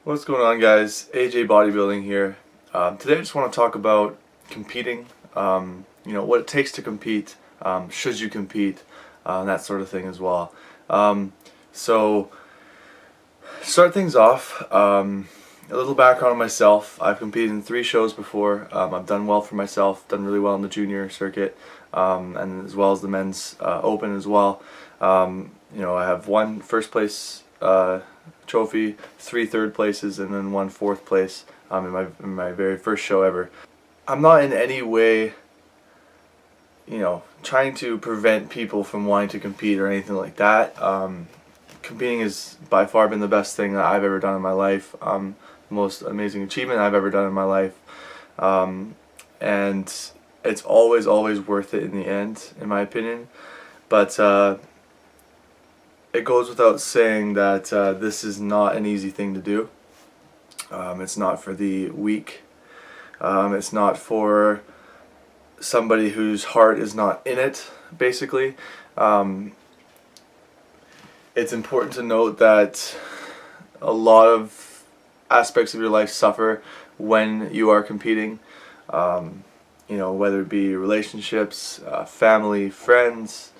What's going on, guys? AJ Bodybuilding here. Today I just want to talk about competing, what it takes to compete, should you compete, that sort of thing as well. So, start things off, a little background on myself. I've competed in 3 shows before. I've done well for myself, done really well in the junior circuit, and as well as the men's open as well. I have 1 first place trophy, 3 third places, and then 1 fourth place in my very first show ever. I'm not in any way, trying to prevent people from wanting to compete or anything like that. Competing has by far been the best thing that I've ever done in my life. The most amazing achievement I've ever done in my life, and it's always worth it in the end, in my opinion. But it goes without saying that this is not an easy thing to do. It's not for the weak. It's not for somebody whose heart is not in it, basically. It's important to note that a lot of aspects of your life suffer when you are competing. Whether it be relationships, family, friends,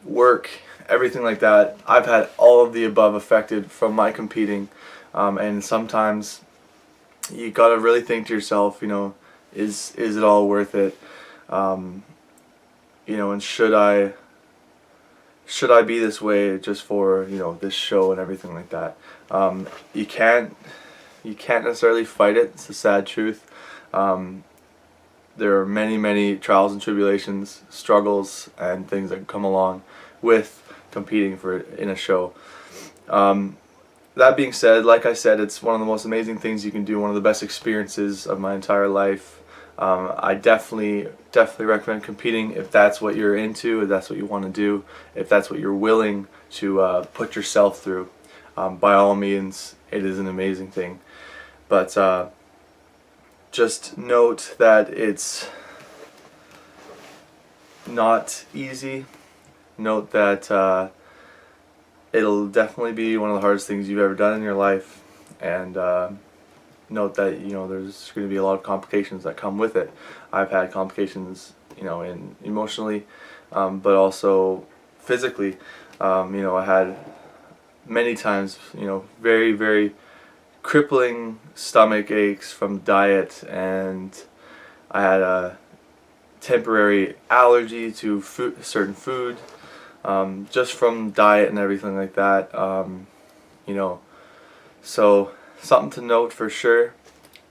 work, everything like that. I've had all of the above affected from my competing, and sometimes you gotta really think to yourself, is it all worth it? And should I be this way just for this show and everything like that? You can't necessarily fight it. It's the sad truth. There are many trials and tribulations, struggles, and things that come along with competing in a show. That being said, like I said, it's one of the most amazing things you can do, one of the best experiences of my entire life. I definitely recommend competing if that's what you're into, if that's what you want to do, if that's what you're willing to put yourself through. By all means, it is an amazing thing. But just note that it's not easy. Note that it'll definitely be one of the hardest things you've ever done in your life, and note that there's going to be a lot of complications that come with it. I've had complications, in emotionally, but also physically. I had many times, very crippling stomach aches from diet, and I had a temporary allergy to certain food, just from diet and everything like that. So something to note for sure.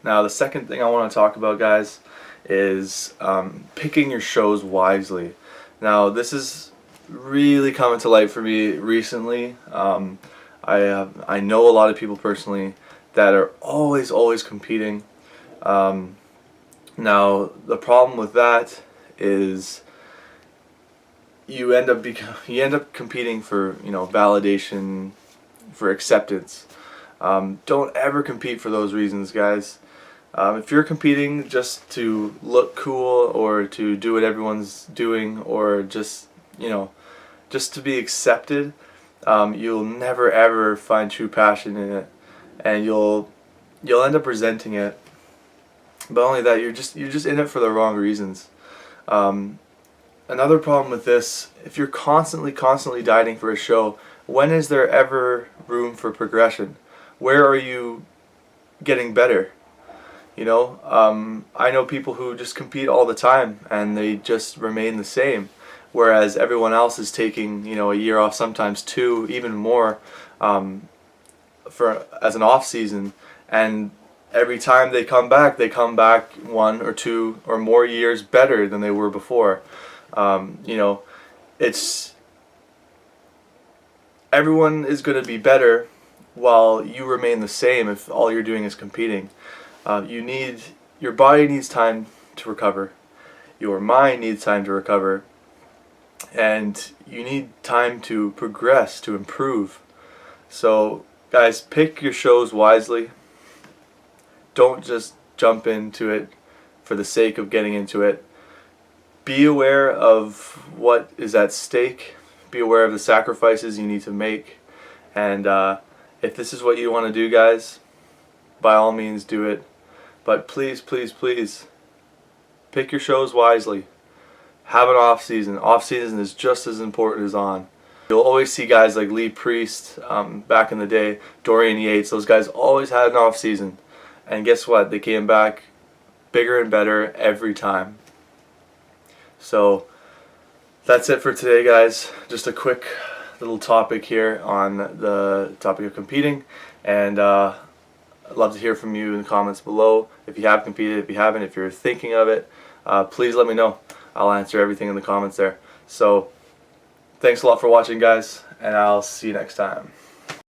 Now, the second thing I want to talk about, guys, is picking your shows wisely. Now, this is really coming to light for me recently. I know a lot of people personally that are always competing. Now, the problem with that is you end up competing for validation, for acceptance. Don't ever compete for those reasons, guys. If you're competing just to look cool or to do what everyone's doing, or just to be accepted, you'll never ever find true passion in it, and you'll end up resenting it. But only that, you're just in it for the wrong reasons. Another problem with this, if you're constantly dieting for a show, when is there ever room for progression? Where are you getting better? I know people who just compete all the time and they just remain the same, whereas everyone else is taking a year off, sometimes 2, even more, as an off season, and every time they come back 1 or 2 or more years better than they were before. It's everyone is going to be better while you remain the same if all you're doing is competing. Your body needs time to recover, your mind needs time to recover, and you need time to progress, to improve. So, guys, pick your shows wisely. Don't just jump into it for the sake of getting into it. Be aware of what is at stake. Be aware of the sacrifices you need to make, and If this is what you want to do, guys, by all means do it. But please, please, please, pick your shows wisely. Have an off season. Off season is just as important as on. You'll always see guys like Lee Priest, back in the day, Dorian Yates. Those guys always had an off season, and guess what? They came back bigger and better every time. So that's it for today, guys. Just a quick little topic here on the topic of competing, and I'd love to hear from you in the comments below. If you have competed, if you haven't, if you're thinking of it, please let me know. I'll answer everything in the comments there. So thanks a lot for watching, guys, and I'll see you next time.